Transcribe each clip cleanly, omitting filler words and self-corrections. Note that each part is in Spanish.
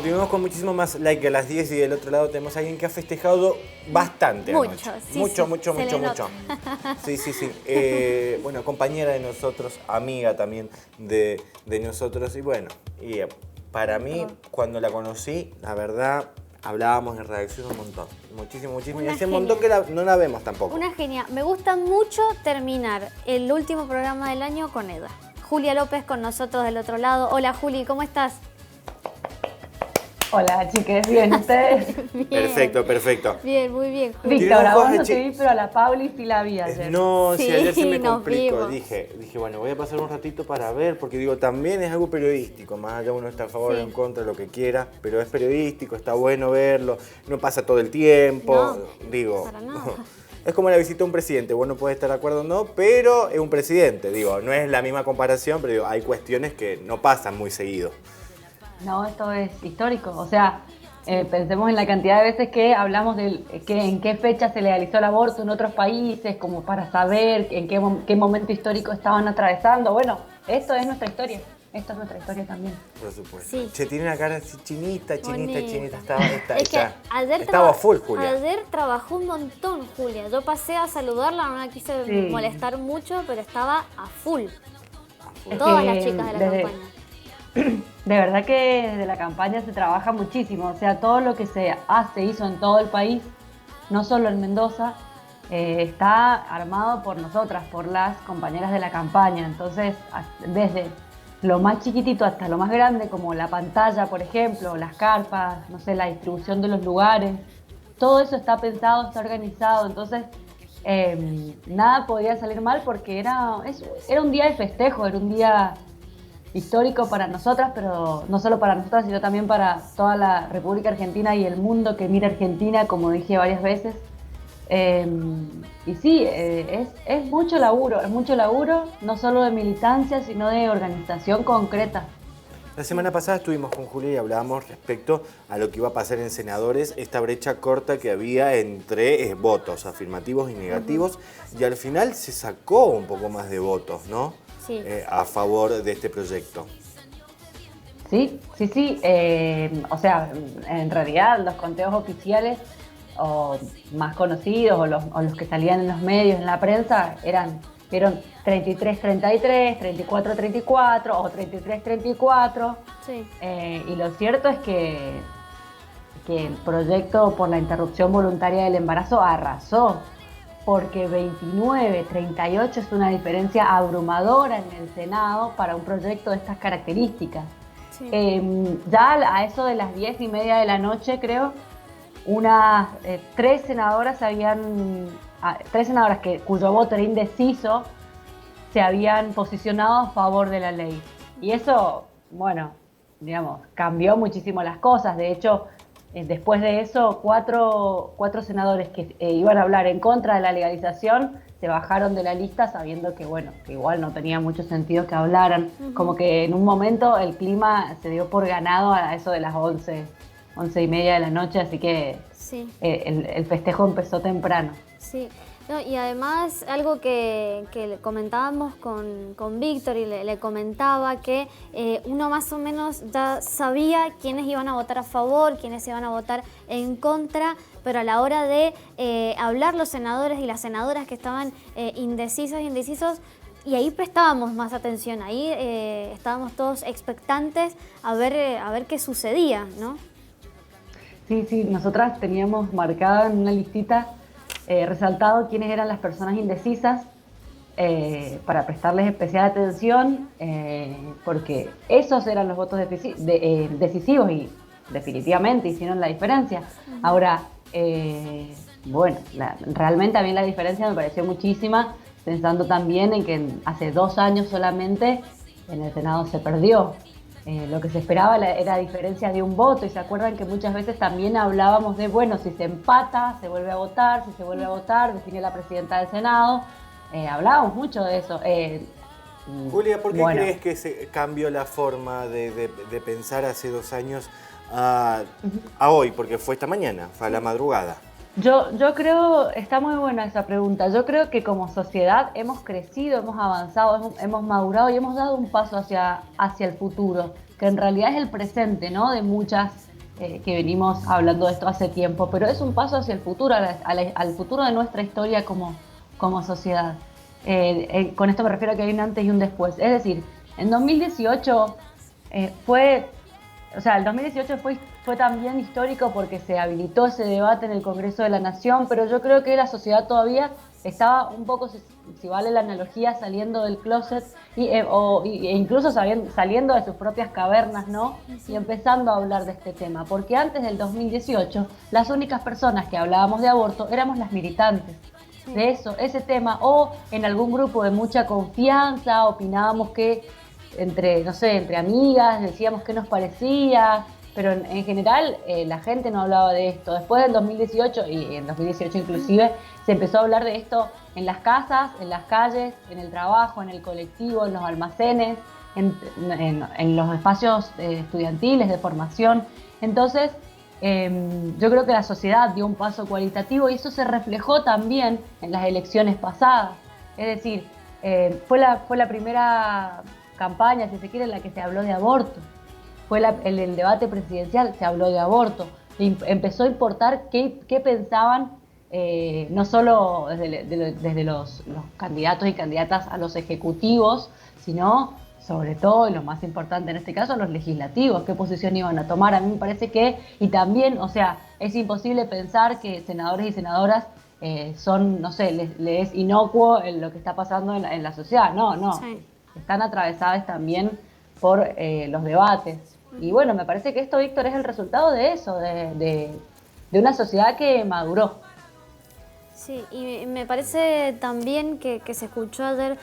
continuamos con muchísimo más like a las 10 y del otro lado tenemos a alguien que ha festejado bastante mucho, anoche. sí, Mucho. Sí. Bueno, compañera de nosotros, amiga también de nosotros y bueno, para mí cuando la conocí, la verdad, hablábamos en redacción un montón, muchísimo. Y hace un montón que no la vemos tampoco. Una genia. Me gusta mucho terminar el último programa del año con ella. Julia López con nosotros del otro lado. Hola Juli, ¿cómo estás? Hola, chiques, ¿bien ustedes? Bien. Perfecto. Bien, muy bien, Juli. Víctor, a vos no te vi, pero a la Pauli sí la vi ayer. No, Sí, si ayer se me nos complicó. vimos. Dije, bueno, voy a pasar un ratito para ver, porque digo, también es algo periodístico, más allá uno está a favor o en contra, lo que quiera, pero es periodístico, está bueno verlo, no pasa todo el tiempo, para nada. Es como la visita a un presidente, vos no podés estar de acuerdo o no, pero es un presidente, digo, no es la misma comparación, pero digo, hay cuestiones que no pasan muy seguido. No, esto es histórico, o sea, pensemos en la cantidad de veces que hablamos de en qué fecha se legalizó el aborto en otros países, como para saber en qué momento histórico estaban atravesando. Bueno, esto es nuestra historia también. Por supuesto. Sí. Che, tiene una cara así chinita. Ayer estaba full, Julia. Ayer trabajó un montón, Julia. Yo pasé a saludarla, no la quise molestar mucho, pero estaba a full. Todas las chicas de la campaña. De verdad que desde la campaña se trabaja muchísimo, o sea, todo lo que se hizo en todo el país, no solo en Mendoza, está armado por nosotras, por las compañeras de la campaña. Entonces, desde lo más chiquitito hasta lo más grande, como la pantalla, por ejemplo, las carpas, no sé, la distribución de los lugares, todo eso está pensado, está organizado. Entonces, nada podía salir mal porque era un día de festejo, era un día histórico para nosotras, pero no solo para nosotras, sino también para toda la República Argentina y el mundo que mira Argentina, como dije varias veces. Y sí, es mucho laburo, no solo de militancia, sino de organización concreta. La semana pasada estuvimos con Julia y hablábamos respecto a lo que iba a pasar en senadores, esta brecha corta que había entre votos afirmativos y negativos, y al final se sacó un poco más de votos, ¿no? Sí. A favor de este proyecto. Sí. O sea, en realidad los conteos oficiales o más conocidos o los que salían en los medios, en la prensa, vieron 33-33, 34-34 o 33-34. Sí. Y lo cierto es que el proyecto por la interrupción voluntaria del embarazo arrasó, porque 29-38 es una diferencia abrumadora en el Senado para un proyecto de estas características. Sí. Ya a eso de las 10:30 de la noche, creo, unas tres senadoras cuyo voto era indeciso se habían posicionado a favor de la ley. Y eso, bueno, digamos, cambió muchísimo las cosas. De hecho, después de eso, cuatro senadores que iban a hablar en contra de la legalización se bajaron de la lista sabiendo que, bueno, que igual no tenía mucho sentido que hablaran. Como que en un momento el clima se dio por ganado a eso de las 11:30 de la noche, así que el festejo empezó temprano. Sí. No, y además algo que le comentábamos con Víctor y le comentaba que uno más o menos ya sabía quiénes iban a votar a favor, quiénes iban a votar en contra, pero a la hora de hablar los senadores y las senadoras que estaban indecisos, y ahí prestábamos más atención, ahí estábamos todos expectantes a ver qué sucedía, ¿no? Sí, nosotras teníamos marcada en una listita resaltado quiénes eran las personas indecisas para prestarles especial atención, porque esos eran los votos decisivos y definitivamente hicieron la diferencia. Ahora, bueno, realmente a mí la diferencia me pareció muchísima, pensando también en que hace 2 años solamente en el Senado se perdió. Lo que se esperaba era diferencia de un voto, y se acuerdan que muchas veces también hablábamos de, bueno, si se empata, se vuelve a votar, si se vuelve a votar, define la presidenta del Senado. Hablábamos mucho de eso. Julia, ¿por qué crees que se cambió la forma de pensar hace 2 años a hoy? Porque fue esta mañana, fue a la madrugada. Yo creo, está muy buena esa pregunta. Yo creo que como sociedad hemos crecido, hemos avanzado, hemos madurado y hemos dado un paso hacia el futuro, que en realidad es el presente, ¿no? De muchas que venimos hablando de esto hace tiempo, pero es un paso hacia el futuro, al futuro de nuestra historia como sociedad. Con esto me refiero a que hay un antes y un después. Es decir, en 2018 el 2018 fue también histórico porque se habilitó ese debate en el Congreso de la Nación, pero yo creo que la sociedad todavía estaba un poco, si vale la analogía, saliendo del closet e incluso saliendo de sus propias cavernas, ¿no? Y empezando a hablar de este tema, porque antes del 2018 las únicas personas que hablábamos de aborto éramos las militantes. De eso, ese tema, o en algún grupo de mucha confianza opinábamos que entre amigas decíamos qué nos parecía, pero en general la gente no hablaba de esto. Después del 2018, y en 2018 inclusive, se empezó a hablar de esto en las casas, en las calles, en el trabajo, en el colectivo, en los almacenes, en los espacios estudiantiles de formación. Entonces, yo creo que la sociedad dio un paso cualitativo y eso se reflejó también en las elecciones pasadas. Es decir, fue la primera campaña, si se quiere, en la que se habló de aborto. Fue el debate presidencial, se habló de aborto. Empezó a importar qué pensaban, no solo desde los candidatos y candidatas a los ejecutivos, sino sobre todo, y lo más importante en este caso, los legislativos, qué posición iban a tomar. A mí me parece que, y también, o sea, es imposible pensar que senadores y senadoras son, no sé, les es inocuo lo que está pasando en la sociedad. No, sí. Están atravesadas también por los debates. Y bueno, me parece que esto, Víctor, es el resultado de eso, de una sociedad que maduró. Sí, y me parece también que se escuchó ayer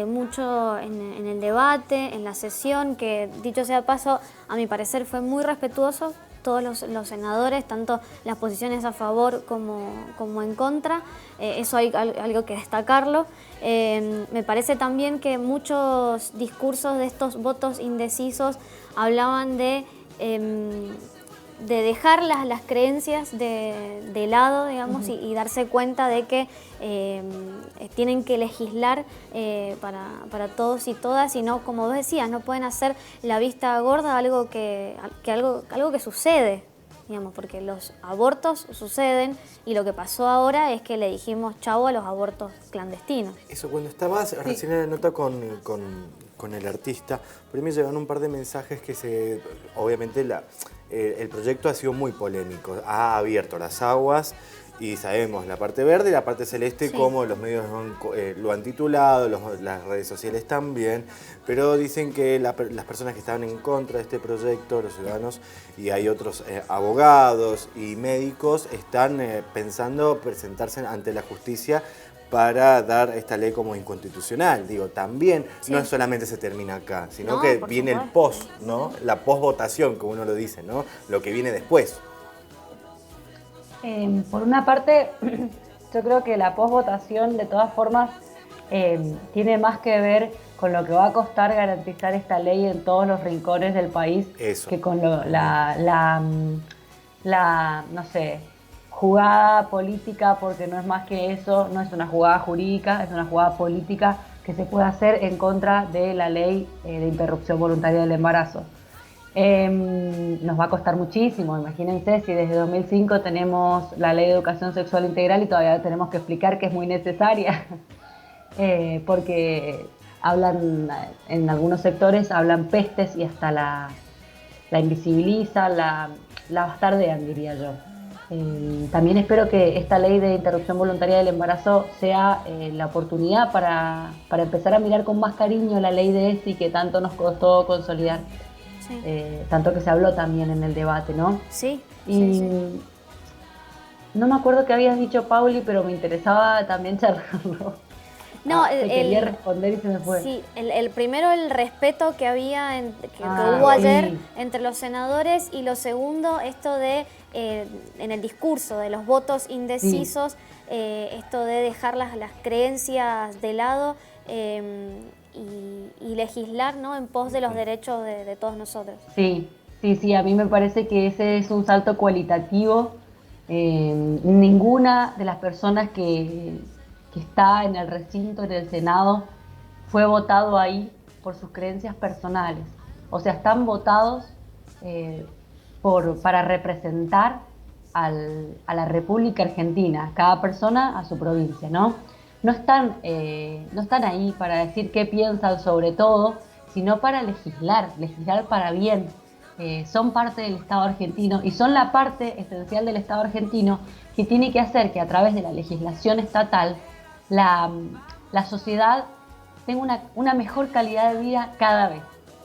mucho en el debate, en la sesión, que dicho sea de paso, a mi parecer fue muy respetuoso, todos los senadores, tanto las posiciones a favor como en contra, eso hay algo que destacarlo. Me parece también que muchos discursos de estos votos indecisos hablaban de dejar las creencias de lado, digamos, y darse cuenta de que tienen que legislar para todos y todas, y no, como vos decías, no pueden hacer la vista gorda a algo que sucede, digamos, porque los abortos suceden y lo que pasó ahora es que le dijimos chau a los abortos clandestinos. Eso, cuando estabas recién en la nota con el artista, por ahí me llegaron un par de mensajes que obviamente el proyecto ha sido muy polémico, ha abierto las aguas y sabemos la parte verde y la parte celeste, sí, como los medios lo han titulado, las redes sociales también, pero dicen que las personas que estaban en contra de este proyecto, los ciudadanos, y hay otros abogados y médicos, están pensando presentarse ante la justicia para dar esta ley como inconstitucional. Digo, también sí, no solamente se termina acá, sino que viene el post, ¿no? La postvotación, como uno lo dice, ¿no? Lo que viene después. Por una parte, yo creo que la postvotación, de todas formas, tiene más que ver con lo que va a costar garantizar esta ley en todos los rincones del país. Eso. Que con no sé, jugada política, porque no es más que eso, no es una jugada jurídica, es una jugada política que se puede hacer en contra de la ley de interrupción voluntaria del embarazo. Nos va a costar muchísimo, imagínense si desde 2005 tenemos la ley de educación sexual integral y todavía tenemos que explicar que es muy necesaria, porque en algunos sectores hablan pestes y hasta la invisibilizan, la bastardean, diría yo. También espero que esta ley de interrupción voluntaria del embarazo sea la oportunidad para empezar a mirar con más cariño la ley de ESI que tanto nos costó consolidar. Sí. Tanto que se habló también en el debate, ¿no? Sí. Y sí. No me acuerdo qué habías dicho, Pauli, pero me interesaba también charlarlo. No, quería responder y se me fue. Sí, el primero, el respeto que había que hubo ayer entre los senadores, y lo segundo, esto de, en el discurso de los votos indecisos, sí, esto de dejar las creencias de lado y legislar, ¿no?, en pos de los derechos de todos nosotros. Sí, a mí me parece que ese es un salto cualitativo. Ninguna de las personas que está en el recinto, en el Senado, fue votado ahí por sus creencias personales. O sea, están votados para representar a la República Argentina, cada persona a su provincia, ¿no? No están ahí para decir qué piensan sobre todo, sino para legislar para bien. Son parte del Estado argentino y son la parte esencial del Estado argentino que tiene que hacer que a través de la legislación estatal la sociedad tenga una mejor calidad de vida cada vez.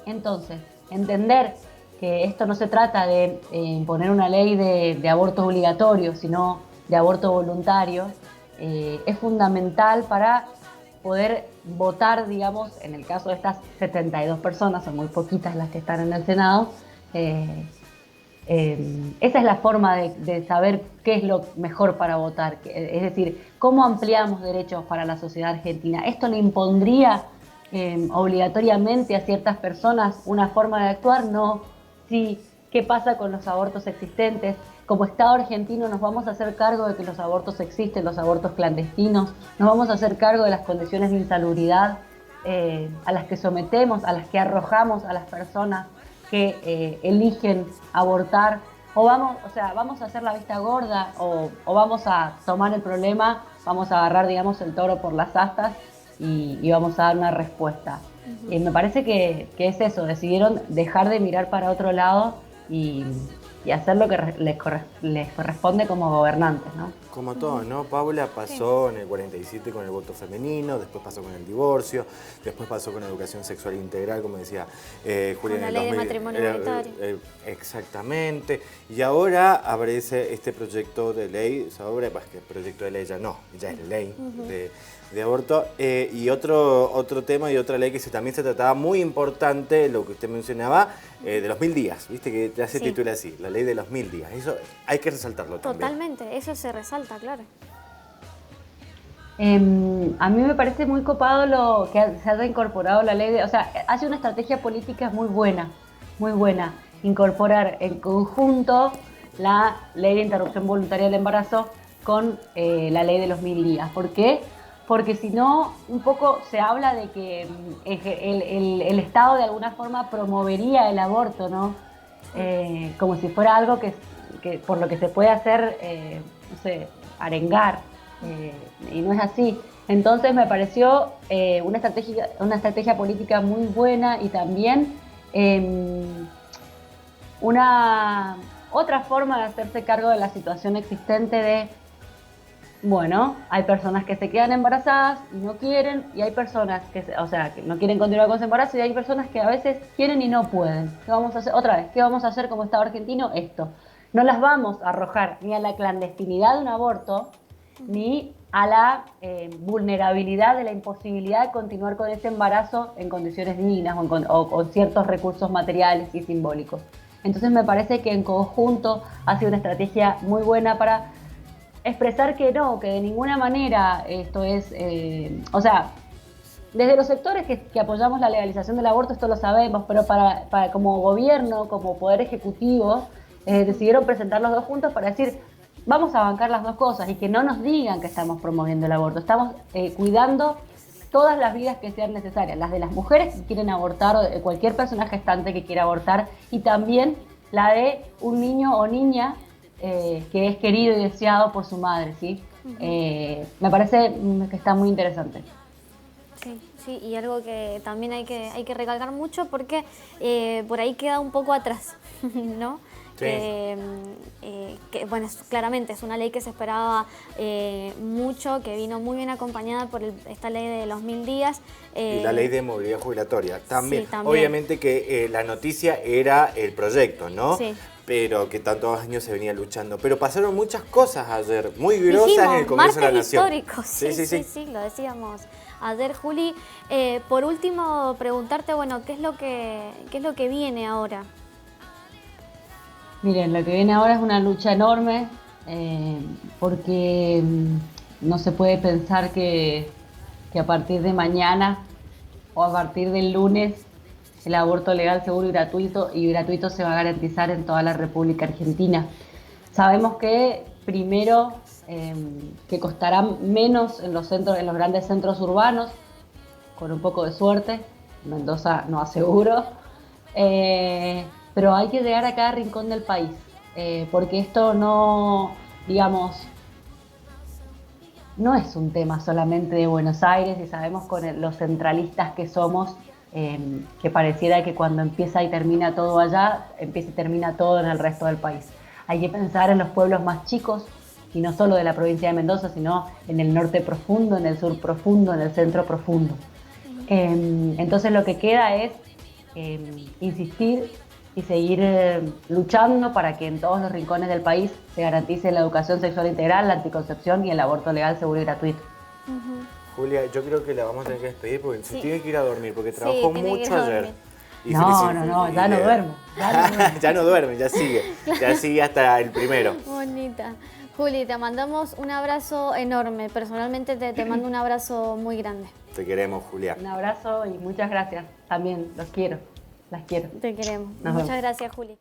Entonces, entender que esto no se trata de imponer una ley de aborto obligatorio, sino de aborto voluntario, es fundamental para poder votar, digamos, en el caso de estas 72 personas, son muy poquitas las que están en el Senado. Esa es la forma de saber qué es lo mejor para votar, es decir, cómo ampliamos derechos para la sociedad argentina. Esto le impondría obligatoriamente a ciertas personas una forma de actuar, no. Sí, ¿qué pasa con los abortos existentes? Como Estado argentino nos vamos a hacer cargo de que los abortos existen, los abortos clandestinos, nos vamos a hacer cargo de las condiciones de insalubridad a las que sometemos, a las que arrojamos a las personas que eligen abortar, vamos a hacer la vista gorda o vamos a tomar el problema, vamos a agarrar, digamos, el toro por las astas y vamos a dar una respuesta. Me parece que es eso, decidieron dejar de mirar para otro lado y hacer lo que les corresponde como gobernantes, ¿no? Como todo, ¿no? Paula pasó en el 47 con el voto femenino, después pasó con el divorcio, después pasó con la educación sexual integral, como decía Julia, con la ley de matrimonio igualitario. Exactamente. Y ahora aparece este proyecto de ley proyecto de ley ya es ley de aborto. Y otro tema y otra ley que también se trataba muy importante, lo que usted mencionaba, de los 1000 días, viste que ya se titula así, la ley de los 1000 días. Eso hay que resaltarlo también. Totalmente, eso se resalta, claro. A mí me parece muy copado lo que se haya incorporado la ley hace una estrategia política muy buena, incorporar en conjunto la ley de interrupción voluntaria del embarazo con la ley de los 1000 días. ¿Por qué? Porque si no, un poco se habla de que el Estado de alguna forma promovería el aborto, ¿no? Como si fuera algo que por lo que se puede hacer, arengar, y no es así. Entonces me pareció una estrategia política muy buena y también otra forma de hacerse cargo de la situación existente de, bueno, hay personas que se quedan embarazadas y no quieren, y hay personas que no quieren continuar con su embarazo, y hay personas que a veces quieren y no pueden. ¿Qué vamos a hacer? Otra vez, ¿qué vamos a hacer como Estado argentino? Esto. No las vamos a arrojar ni a la clandestinidad de un aborto, ni a la vulnerabilidad de la imposibilidad de continuar con ese embarazo en condiciones dignas o con ciertos recursos materiales y simbólicos. Entonces me parece que en conjunto ha sido una estrategia muy buena para expresar que de ninguna manera esto es, desde los sectores que apoyamos la legalización del aborto esto lo sabemos, pero para como gobierno, como poder ejecutivo, decidieron presentar los dos juntos para decir, vamos a bancar las dos cosas y que no nos digan que estamos promoviendo el aborto, estamos cuidando todas las vidas que sean necesarias, las de las mujeres que quieren abortar o de cualquier persona gestante que quiera abortar, y también la de un niño o niña que es querido y deseado por su madre, ¿sí? Me parece que está muy interesante. Sí, y algo que también hay que recalcar mucho porque por ahí queda un poco atrás, ¿no? Sí. Bueno, claramente es una ley que se esperaba mucho, que vino muy bien acompañada por esta ley de los 1000 días. Y la ley de movilidad jubilatoria también. Sí, también. Obviamente que la noticia era el proyecto, ¿no? Sí. Pero que tantos años se venía luchando. Pero pasaron muchas cosas ayer, muy grosas en el Congreso de la Nación. Histórico, sí, lo decíamos ayer, Juli. Por último, preguntarte, bueno, ¿qué es lo que viene ahora? Miren, lo que viene ahora es una lucha enorme, porque no se puede pensar que a partir de mañana o a partir del lunes el aborto legal, seguro y gratuito se va a garantizar en toda la República Argentina. Sabemos que primero que costará menos en los grandes centros urbanos, con un poco de suerte, Mendoza no aseguro, pero hay que llegar a cada rincón del país, porque esto no, digamos, no es un tema solamente de Buenos Aires y sabemos con los centralistas que somos, que pareciera que cuando empieza y termina todo allá, empieza y termina todo en el resto del país. Hay que pensar en los pueblos más chicos y no solo de la provincia de Mendoza, sino en el norte profundo, en el sur profundo, en el centro profundo. Entonces lo que queda es insistir y seguir luchando para que en todos los rincones del país se garantice la educación sexual integral, la anticoncepción y el aborto legal, seguro y gratuito. Julia, yo creo que la vamos a tener que despedir porque se Sí. tiene que ir a dormir, porque Sí, trabajó tiene que ir mucho a ayer. dormir. Y No, ya no duermo. Ya no duermo. Ya no duerme, ya sigue hasta el primero. Bonita. Juli, te mandamos un abrazo enorme. Personalmente te mando un abrazo muy grande. Te queremos, Julia. Un abrazo y muchas gracias. También los quiero, las quiero. Te queremos. Nos Muchas vemos. gracias, Juli.